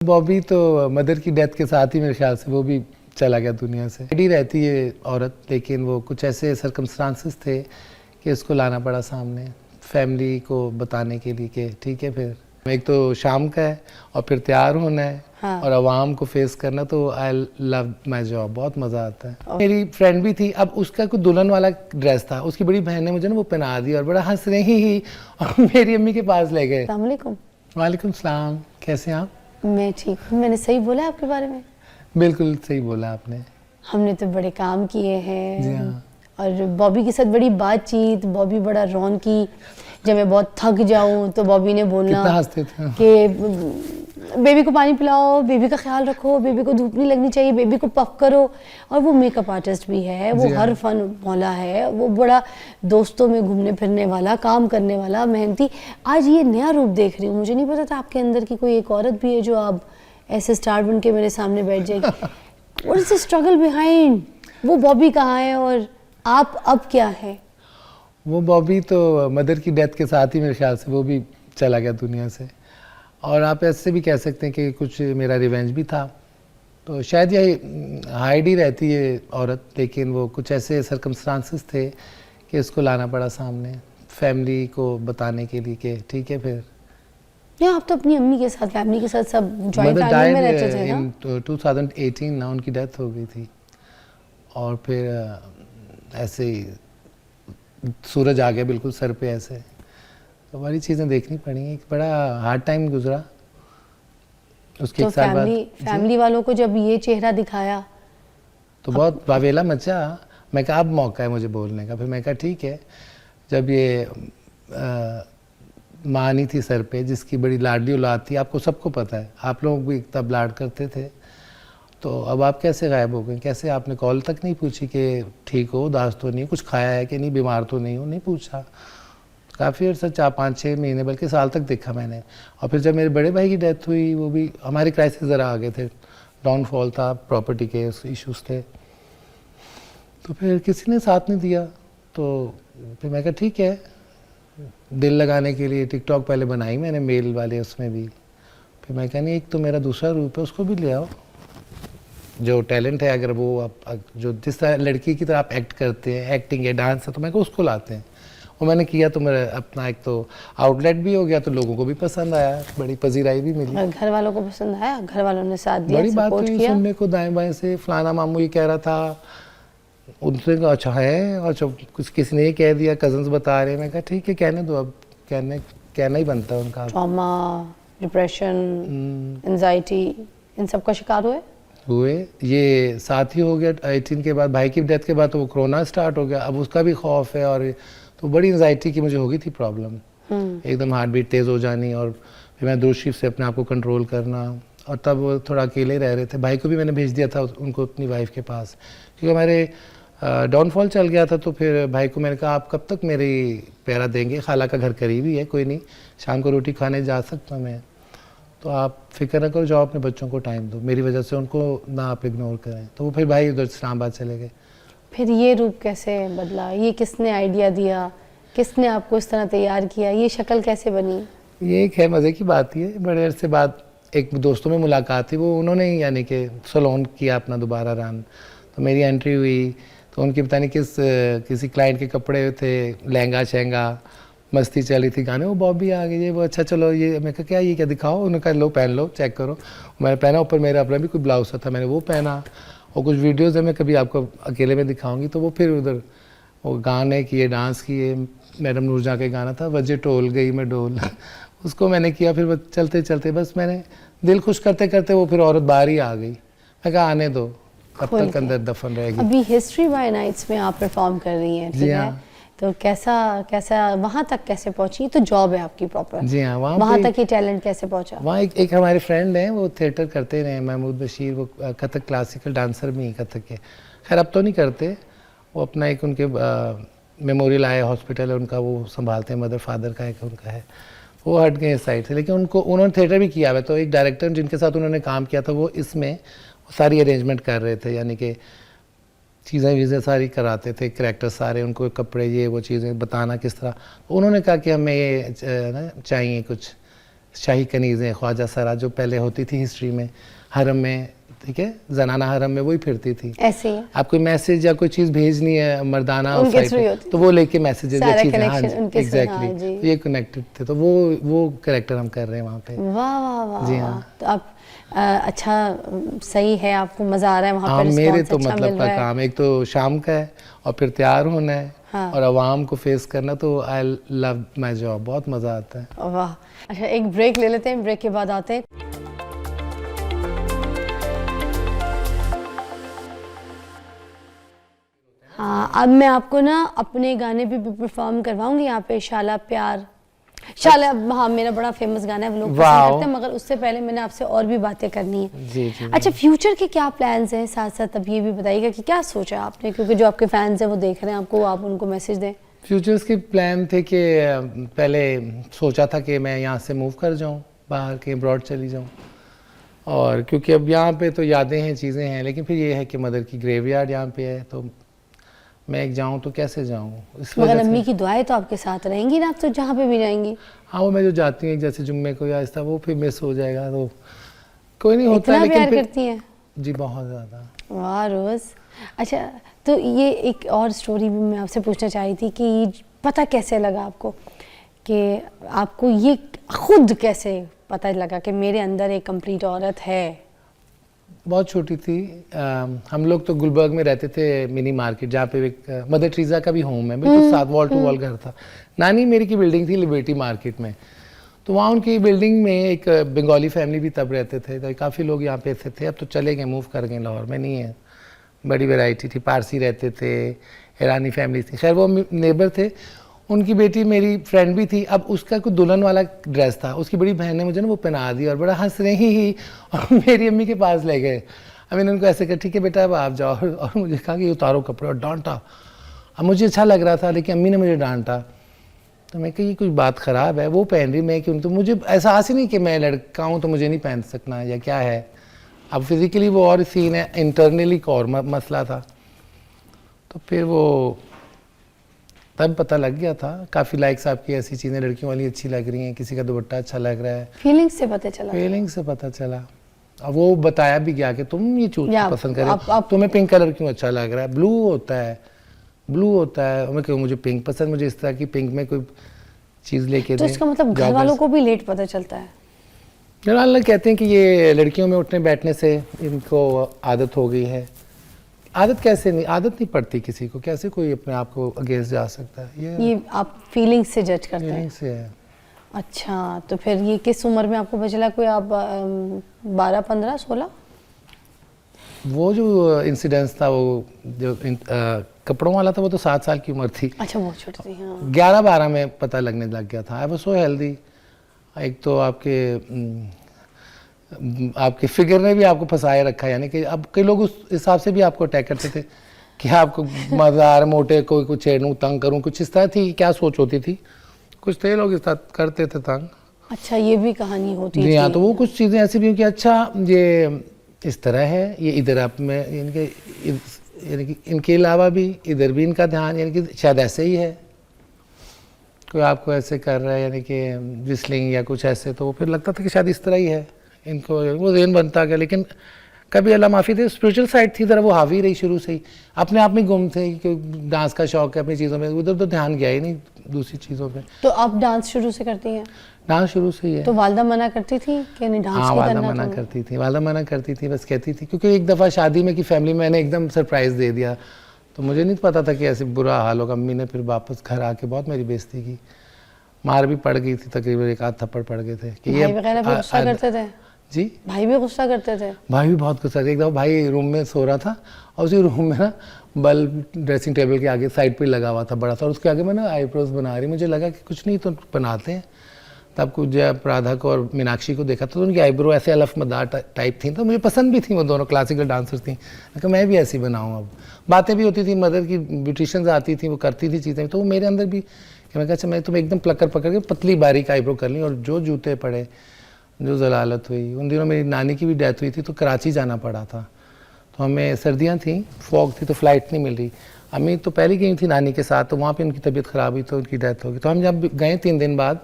बॉबी तो मदर की डेथ के साथ ही मेरे ख्याल से वो भी चला गया दुनिया से। रेडी रहती है औरत, लेकिन वो कुछ ऐसे सर्कमस्टांसेस थे कि उसको लाना पड़ा सामने फैमिली को बताने के लिए कि ठीक है। फिर एक तो शाम का है और फिर तैयार होना है। हाँ। और आवाम को फेस करना, तो आई लव माई जॉब, बहुत मज़ा आता है। मेरी फ्रेंड भी थी, अब उसका कुछ दुल्हन वाला ड्रेस था, उसकी बड़ी बहन ने मुझे ना वो पहना दी और बड़ा हंस रही ही और मेरी अम्मी के पास ले गए। अस्सलाम वालेकुम। वालेकुम सलाम, कैसे हैं आप? मैं ठीक हूँ। मैंने सही बोला आपके बारे में? बिल्कुल सही बोला आपने। हमने तो बड़े काम किए हैं। जी हाँ। और बॉबी के साथ बड़ी बातचीत, बॉबी बड़ा रौनकी। जब मैं बहुत थक जाऊं तो बॉबी ने बोलना कि बेबी को पानी पिलाओ, बेबी का ख्याल रखो, बेबी को धूप नहीं लगनी चाहिए, बेबी को पफ करो। और वो मेकअप आर्टिस्ट भी है, वो हर फन मौला है, वो बड़ा दोस्तों में घूमने फिरने वाला, काम करने वाला, मेहनती। आज ये नया रूप देख रही हूँ, मुझे नहीं पता था आपके अंदर की कोई एक औरत भी है जो आप ऐसे स्टार बन के मेरे सामने बैठ जाएगी। What is the struggle behind? वो बॉबी कहाँ है और आप अब क्या है? वो बॉबी तो मदर की डेथ के साथ ही मेरे ख्याल से वो भी चला गया दुनिया से। और आप ऐसे भी कह सकते हैं कि कुछ मेरा रिवेंज भी था। तो शायद ये हाइड ही रहती है औरत, लेकिन वो कुछ ऐसे सर्कमस्टांसेस थे कि इसको लाना पड़ा सामने फैमिली को बताने के लिए कि ठीक है। फिर या आप तो अपनी अम्मी के साथ, फैमिली के साथ सब जॉइंट फैमिली में रहते थे ना? 2018 ना उनकी डेथ हो गई थी। और फिर ऐसे ही सूरज आ गया बिल्कुल सर पे ऐसे। तो बड़ी चीज़ें देखनी पड़ी। एक बड़ा हार्ड टाइम गुजरा उसके। तो एक साल बाद फैमिली वालों को जब ये चेहरा दिखाया तो बहुत वावेला मचा। मैं कहा अब मौका है मुझे बोलने का। फिर मैं कहा ठीक है। जब ये माँ नहीं थी सर पे, जिसकी बड़ी लाडली औलाद थी, आपको सबको पता है, आप लोग भी तब लाड करते थे, तो अब आप कैसे गायब हो गए? कैसे आपने कॉल तक नहीं पूछी कि ठीक हो, उदास तो नहीं, कुछ खाया है कि नहीं, बीमार तो नहीं हो? नहीं पूछा। काफ़ी अर्सा 4-5-6 महीने बल्कि साल तक देखा मैंने। और फिर जब मेरे बड़े भाई की डेथ हुई, वो भी हमारे क्राइसिस ज़रा आ गए थे, डाउनफॉल था, प्रॉपर्टी के इश्यूज थे, तो फिर किसी ने साथ नहीं दिया। तो फिर मैं कहा ठीक है, दिल लगाने के लिए टिकटॉक पहले बनाई मैंने, मेल वाले उसमें भी। फिर मैं कहा नहीं, एक तो मेरा दूसरा रूप है, उसको भी ले आओ, जो टैलेंट है। अगर वो आप जो जिस तरह लड़की की तरह आप एक्ट करते हैं, एक्टिंग है, डांस है, तो मैं को उसको लाते हैं। और मैंने किया तो मेरा अपना एक तो आउटलेट भी हो गया, तो लोगों को भी पसंद आया, बड़ी पजीराई भी मिली। और घर वालों को पसंद आया? घर वालों ने साथ दिया, बड़ी बात हुई सुनने को दाएं बाएं से। फलाना मामू ये कह रहा था, उनसे कहा अच्छा है, और जब कुछ किसी ने ये कह दिया, कजन्स बता रहे हैं। मैं कहा ठीक है, कहने दो, अब कहना ही बनता है उनका। ट्रॉमा, डिप्रेशन, एंजाइटी, इन सब का शिकार हुए। ये साथ ही हो गया 18 के बाद, भाई की डेथ के बाद तो वो कोरोना स्टार्ट हो गया। अब उसका भी खौफ है, और तो बड़ी एंजाइटी की मुझे हो गई थी प्रॉब्लम, एकदम हार्ट बीट तेज़ हो जानी, और फिर मैं दूसरी से अपने आप को कंट्रोल करना। और तब वो थोड़ा अकेले रह रहे थे। भाई को भी मैंने भेज दिया था उनको अपनी वाइफ के पास, क्योंकि हमारे डाउनफॉल चल गया था। तो फिर भाई को मैंने कहा आप कब तक मेरी पैरा देंगे, खाला का घर करीब ही है, कोई नहीं, शाम को रोटी खाने जा सकता मैं, तो आप फिक्र न करो, जाओ अपने बच्चों को टाइम दो, मेरी वजह से उनको ना आप इग्नोर करें। तो वो फिर भाई उधर इस्लामाबाद चले गए। फिर ये रूप कैसे बदला? ये किसने आइडिया दिया? किसने आपको इस तरह तैयार किया? ये शक्ल कैसे बनी? ये एक है मज़े की बात। ये बड़े अरसे बाद एक दोस्तों में मुलाकात थी, वो उन्होंने ही यानी कि सलोन किया अपना दोबारा रन। तो मेरी एंट्री हुई, तो उनकी पता नहीं किसी क्लाइंट के कपड़े थे, लहंगा शहंगा, मस्ती चल रही थी, गाने, वो बॉबी आ गई, ये वो, अच्छा चलो ये। मैं कहा क्या, ये क्या दिखाओ? उन्होंने कहा लो पहन लो, चेक करो। मैंने पहना, ऊपर मेरा अपना भी कोई ब्लाउज था, मैंने वो पहना। और कुछ वीडियोज़ है, मैं कभी आपको अकेले में दिखाऊंगी। तो वो फिर उधर वो गाने किए, डांस किए। मैडम नूरजहाँ का गाना था, वजह टोल गई मैं डोल उसको मैंने किया। फिर चलते चलते बस मैंने दिल खुश करते करते वो फिर औरत बाहर ही आ गई। मैं कहा आने दो, कब तक अंदर दफन रहेगी। अभी हिस्ट्री बाय नाइट्स में आप परफॉर्म कर रही हैं, ठीक है? तो कैसा वहाँ तक कैसे पहुँची? तो जॉब है आपकी प्रॉपर। जी हाँ। वहाँ तक ये टैलेंट कैसे पहुँचा? वहाँ एक हमारे फ्रेंड हैं, वो थिएटर करते रहे, महमूद बशीर, वो कथक क्लासिकल डांसर भी हैं कथक के। खैर अब तो नहीं करते, वो अपना एक उनके मेमोरियल आया हॉस्पिटल है उनका, वो संभालते हैं, मदर फादर का एक उनका है, वो हट गए इस साइड से। लेकिन उन्होंने थिएटर भी किया हुआ। तो एक डायरेक्टर जिनके साथ उन्होंने काम किया था, वो इसमें सारी अरेंजमेंट कर रहे थे, यानी कि चीज़ें वीज़ें सारी कराते थे, करैक्टर सारे, उनको कपड़े ये वो चीज़ें बताना किस तरह। उन्होंने कहा कि हमें ये चाहिए कुछ शाही कनीज़ें, ख्वाजा सरा जो पहले होती थी हिस्ट्री में, हरम में, ठीक है, जनाना हरम में वही फिरती थी। ऐसे ही आप कोई मैसेज या कोई चीज़ भेजनी है मर्दाना उनके साइड थ्रू पे, होती तो वो लेके मैसेजेस या चीज़ें, हाँ उनके से, हाँ एग्जैक्टली, जी। ये कनेक्टेड थे, तो वो कैरेक्टर हम कर रहे हैं वहाँ पे। वाह वाह वाह जी वाह। हाँ। तो आप अच्छा, सही है, आपको मज़ा आ रहा है वहाँ हाँ, पे, मेरे रिस्पॉन्स तो अच्छा मतलब मिल का रहा है। काम एक तो शाम का है और फिर तैयार होना है, हाँ। और आवाम को फेस करना, तो आई लव माई जॉब, बहुत मज़ा आता है। वाह। अच्छा, एक ब्रेक ले लेते हैं, ब्रेक के बाद आते हैं। हाँ, अब मैं आपको ना अपने गाने भी परफॉर्म करवाऊंगी यहाँ पे, शाला प्यार, शाला, हाँ मेरा बड़ा फेमस गाना है, वो लोग पसंद करते हैं, मगर उससे पहले मैंने आपसे और भी बातें करनी है। जी जी। अच्छा, फ्यूचर के क्या प्लान्स हैं, साथ साथ अब ये भी बताइएगा कि क्या सोचा है आपने, क्योंकि जो आपके फैंस हैं वो देख रहे हैं आपको, आप उनको मैसेज दें। फ्यूचर्स के प्लान थे कि पहले सोचा था कि मैं यहाँ से मूव कर जाऊँ, बाहर कहीं अब्रॉड चली जाऊँ, और क्योंकि अब यहाँ पे तो यादें हैं, चीज़ें हैं, लेकिन फिर ये है कि मदर की ग्रेवयार्ड यहाँ पे है, तो मैं एक जाऊँ तो कैसे जाऊँ, इस मगर वजह अम्मी से। की दुआएं तो आपके साथ रहेंगी ना, आप तो जहाँ पे भी जाएंगी। हाँ, वो मैं जो जाती हूँ जैसे जुम्मे को या ऐसा, वो फिर मिस हो जाएगा, तो कोई नहीं होता है, इतना लेकिन प्यार फिर करती हैं। जी बहुत ज़्यादा। वाह रोज़। अच्छा, तो ये एक और स्टोरी भी मैं आपसे पूछना चाह रही थी कि ये पता कैसे लगा आपको, कि आपको ये खुद कैसे पता लगा कि मेरे अंदर एक कंप्लीट औरत है? बहुत छोटी थी, हम लोग तो गुलबर्ग में रहते थे, मिनी मार्केट, जहाँ पे एक मदर टेरेसा का भी होम है, बिल्कुल साथ वॉल टू वॉल घर था। नानी मेरी की बिल्डिंग थी लिबर्टी मार्केट में, तो वहाँ उनकी बिल्डिंग में एक बंगाली फैमिली भी तब रहते थे, तो काफ़ी लोग यहाँ पे ऐसे थे, अब तो चले गए, मूव कर गए, लाहौर में नहीं है। बड़ी वैरायटी थी, पारसी रहते थे, ईरानी फैमिली थी, खैर वो नेबर थे। उनकी बेटी मेरी फ्रेंड भी थी, अब उसका कोई दुल्हन वाला ड्रेस था, उसकी बड़ी बहन ने मुझे ना वो पहना दी और बड़ा हंस रही ही, और मेरी अम्मी के पास ले गए। अब मैंने उनको ऐसे कहा ठीक है बेटा अब आप जाओ, और मुझे कहा कि उतारो कपड़े, और डांटा। अब मुझे अच्छा लग रहा था, लेकिन अम्मी ने मुझे डांटा, तो मैं कही कुछ बात ख़राब है, वो पहन रही, मैं क्यों, तो मुझे एहसास ही नहीं कि मैं लड़का हूँ तो मुझे नहीं पहन सकना या क्या है। अब फिज़िकली वो और सीन है, इंटरनली एक और मसला था, तो फिर वो तब पता लग गया था। काफ़ी लाइक्स आपकी ऐसी चीज़ें लड़कियों वाली अच्छी लग रही हैं, किसी का दुपट्टा अच्छा लग रहा है, फीलिंग से पता चला? फीलिंग से पता चला। अब वो बताया भी गया कि तुम ये चूज पसंद करें, तुम्हें पिंक कलर क्यों अच्छा लग रहा है, ब्लू होता है, ब्लू होता है। मैं कहूँ मुझे पिंक पसंद, मुझे इस तरह की पिंक में कोई चीज़ लेके तो इसका मतलब घर वालों को भी लेट पता चलता है? घर वाले कहते हैं कि ये लड़कियों में उठने बैठने से इनको आदत हो गई है। आदत कैसे नहीं, आदत नहीं पड़ती किसी को, कैसे कोई अपने आप को अगेंस्ट जा सकता है, ये आप फीलिंग से जज करते हैं? फीलिंग से है। अच्छा, तो फिर ये किस उम्र में आपको पता चला, कोई आप 12, 15, 16? वो जो इंसिडेंस था, वो जो कपड़ों वाला था, वो तो 7 साल की उम्र थी। अच्छा, बहुत छोटी थी। हाँ। 11-12 में पता लगने लग गया था। I was so healthy. एक तो आपके फिगर ने भी आपको फंसाए रखा है, यानी कि अब कई लोग उस हिसाब से भी आपको अटैक करते थे कि आपको मजा आ रहा, मोटे कोई कुछ छेड़ूं, तंग करूं, कुछ इस तरह थी। क्या सोच होती थी, कुछ थे लोग इस तरह करते थे तंग। अच्छा, ये भी कहानी होती जी थी? हाँ, तो वो कुछ चीज़ें ऐसी भी हुई कि अच्छा ये इस तरह है, ये इधर आप में यानी कि इनके अलावा भी इधर भी इनका ध्यान, यानी कि शायद ऐसे ही है, कोई आपको ऐसे कर रहा है, यानी कि विस्लिंग या कुछ ऐसे, तो फिर लगता था कि शायद इस तरह ही है, इनको वो ज़हन बनता गया। लेकिन कभी अल्लाह माफ़ी थे, स्पिरिचुअल साइड थी ज़रा, वो हावी रही शुरू से ही, अपने आप में गुम थे कि डांस का शौक है अपनी चीज़ों में, उधर तो ध्यान गया ही नहीं दूसरी चीज़ों पे। तो आप डांस शुरू से करती हैं? डांस शुरू से ही है। तो वालदा मना करती थी कि नहीं डांस नहीं करना? वालदा मना करती थी, वालदा मना करती थी, बस कहती थी, क्योंकि एक दफ़ा शादी में की फैमिली मैंने एकदम सरप्राइज़ दे दिया, तो मुझे नहीं पता था कि ऐसे बुरा हाल होगा। अम्मी ने फिर वापस घर आके बहुत मेरी बेइज्जती की, मार भी पड़ गई थी, तकरीबन 1 आध थप्पड़ पड़ गए थे कि भाई वगैरह भी गुस्सा करते थे? जी, भाई भी गुस्सा करते थे? भाई भी बहुत गुस्सा। एक दफ़ा भाई रूम में सो रहा था, और उसी रूम में ना बल्ब ड्रेसिंग टेबल के आगे साइड पे लगा हुआ था बड़ा सा, और उसके आगे मैं ना आईब्रोज बना रही, मुझे लगा कि कुछ नहीं तो बनाते हैं। तब कुछ जब राधा को और मीनाक्षी को देखा तो उनकी आईब्रो ऐसे अलफ मदार टाइप थी, तो मुझे पसंद भी थी, वो दोनों क्लासिकल डांसर्स थी। मैं भी ऐसी बनाऊँ। अब बातें भी होती थी, मदर की ब्यूटिशियंस आती थी, वो करती थी चीज़ें, तो वो मेरे अंदर भी कि मैं कहा अच्छा मैं तुम्हें एकदम प्लकर पकड़ के पतली बारीक आईब्रो कर ली, और जो जूते पड़े, जो जलालत हुई। उन दिनों मेरी नानी की भी डेथ हुई थी, तो कराची जाना पड़ा था, तो हमें सर्दियाँ थी, फॉग थी, तो फ्लाइट नहीं मिल रही। अम्मी तो पहले गई थी नानी के साथ, तो वहाँ पे उनकी तबीयत ख़राब हुई, तो उनकी डेथ हो गई। तो हम जब गए 3 दिन बाद,